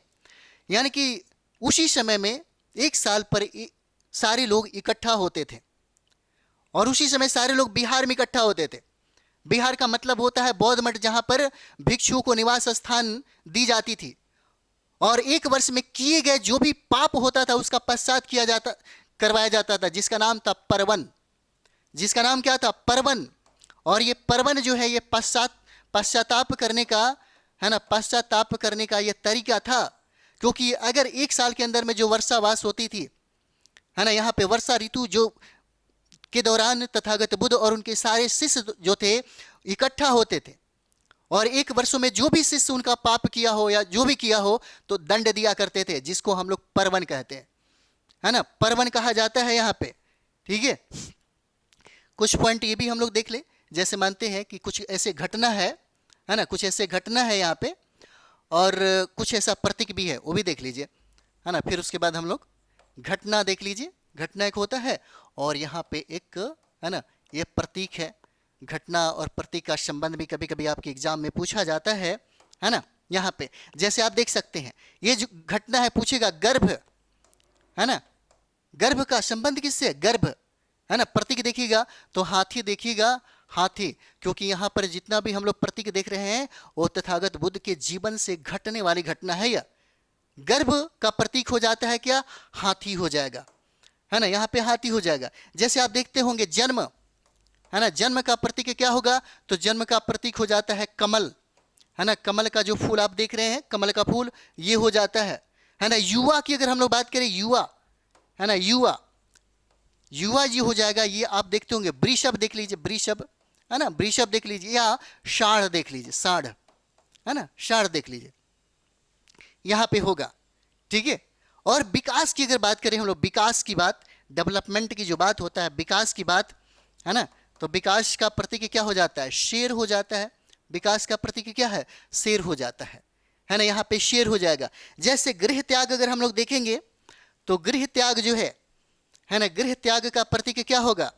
यानी कि उसी समय में एक साल पर सारे लोग इकट्ठा होते थे, और उसी समय सारे लोग बिहार में इकट्ठा होते थे। बिहार का मतलब होता है बौद्ध मठ, जहां पर भिक्षुओं को निवास स्थान दी जाती थी। और एक वर्ष में किए गए जो भी पाप होता था उसका पश्चात करवाया जाता था, जिसका नाम था पर्वन। जिसका नाम क्या था? पर्वन। और ये पर्वन जो है, ये पश्चाताप करने का, है ना, पश्चाताप करने का ये तरीका था। क्योंकि अगर एक साल के अंदर में जो वर्षावास होती थी, है ना, यहाँ पे वर्षा ऋतु जो के दौरान तथागत बुद्ध और उनके सारे शिष्य जो थे इकट्ठा होते थे, और एक वर्षों में जो भी शिष्य उनका पाप किया हो या जो भी किया हो तो दंड दिया करते थे, जिसको हम लोग पर्वन कहते हैं, है ना, पर्वन कहा जाता है यहाँ पे। ठीक है, कुछ पॉइंट ये भी हम लोग देख ले, जैसे मानते हैं कि कुछ ऐसे घटना है ना, कुछ ऐसे घटना है यहाँ पे, और कुछ ऐसा प्रतीक भी है, वो भी देख लीजिए, है ना। फिर उसके बाद हम लोग घटना देख लीजिए, घटना एक होता है, और यहाँ पे एक, है ना, ये प्रतीक है। घटना और प्रतीक का संबंध भी कभी कभी आपके एग्जाम में पूछा जाता है ना। यहाँ पे जैसे आप देख सकते हैं, ये जो घटना है, पूछेगा गर्भ, है ना, गर्भ का संबंध किससे? गर्भ, है ना। प्रतीक देखिएगा तो हाथी देखिएगा, हाथी, क्योंकि यहाँ पर जितना भी हम लोग प्रतीक देख रहे हैं वो तथागत बुद्ध के जीवन से घटने वाली घटना है। या गर्भ का प्रतीक हो जाता है क्या? हाथी हो जाएगा, है ना, यहाँ पे हाथी हो जाएगा। जैसे आप देखते होंगे जन्म, है ना, जन्म का प्रतीक क्या होगा? तो जन्म का प्रतीक हो जाता है कमल, है ना, कमल का जो फूल आप देख रहे हैं, कमल का फूल, ये हो जाता है ना। युवा की अगर हम लोग बात करें, युवा, है ना, युवा ये हो जाएगा, ये आप देखते होंगे। वृषभ देख लीजिए, वृषभ, है ना, वृषभ देख लीजिए, या षाढ़ देख लीजिए, षाढ़, है ना, षाढ़ देख लीजिए, यहाँ पे होगा। ठीक है, और विकास की अगर बात करें हम लोग, विकास की बात, डेवलपमेंट की जो बात होता है, विकास की बात, है ना, तो विकास का प्रतीक क्या हो जाता है? शेर हो जाता है। विकास का प्रतीक क्या है? शेर हो जाता है ना, यहाँ पे शेर हो जाएगा। जैसे गृह त्याग अगर हम लोग देखेंगे तो गृह त्याग जो है ना, गृह त्याग का प्रतीक क्या होगा?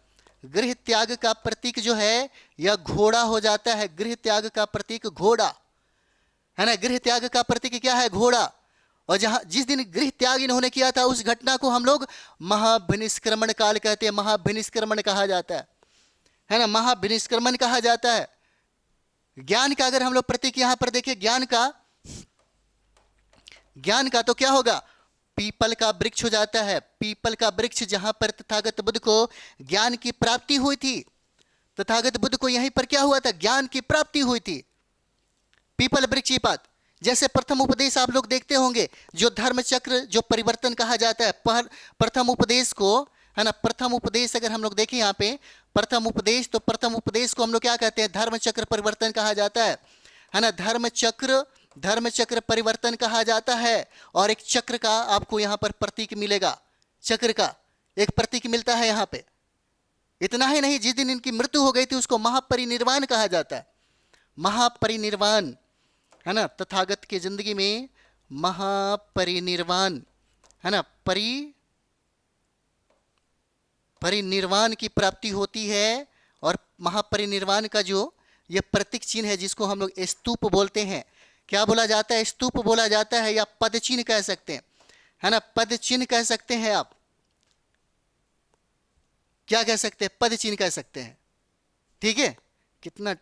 गृह त्याग का प्रतीक जो है यह घोड़ा हो जाता है। गृह त्याग का प्रतीक घोड़ा, है ना, गृह त्याग का प्रतीक क्या है? घोड़ा। और जिस दिन गृह त्याग इन्होंने किया था उस घटना को हम लोग महाभिनिष्क्रमण काल कहते हैं, महाभिनिष्क्रमण कहा जाता है ना, महाभिनिष्क्रमण कहा जाता है। ज्ञान का अगर हम लोग प्रतीक यहां पर देखें, ज्ञान का तो क्या होगा? पीपल का वृक्ष हो जाता है। पीपल का वृक्ष, जहां पर तथागत बुद्ध को ज्ञान की प्राप्ति हुई थी, तथागत बुद्ध को यहीं पर क्या हुआ था? ज्ञान की प्राप्ति हुई थी। पीपल वृक्ष की बात। जैसे प्रथम उपदेश आप लोग देखते होंगे, जो धर्म चक्र, जो परिवर्तन कहा जाता है, प्रथम उपदेश को, है ना। प्रथम उपदेश अगर हम लोग देखें यहाँ पे प्रथम उपदेश, तो प्रथम उपदेश को हम लोग क्या कहते हैं, धर्म चक्र परिवर्तन कहा जाता है ना। धर्म चक्र परिवर्तन कहा जाता है। और एक चक्र का आपको यहाँ पर प्रतीक मिलेगा, चक्र का एक प्रतीक मिलता है यहाँ पे। इतना ही नहीं, जिस दिन इनकी मृत्यु हो गई थी उसको महापरिनिर्वाण कहा जाता है, महापरिनिर्वाण, है ना। तथागत की जिंदगी में महापरिनिर्वाण, है ना, परिनिर्वाण की प्राप्ति होती है। और महापरिनिर्वाण का जो ये प्रतीक चिन्ह है जिसको हम लोग स्तूप बोलते हैं, क्या बोला जाता है, स्तूप बोला जाता है, या पद चिन्ह कह सकते हैं, है ना, पद चिन्ह कह सकते हैं आप। क्या कह सकते हैं, पद चिन्ह कह सकते हैं। ठीक है, कितना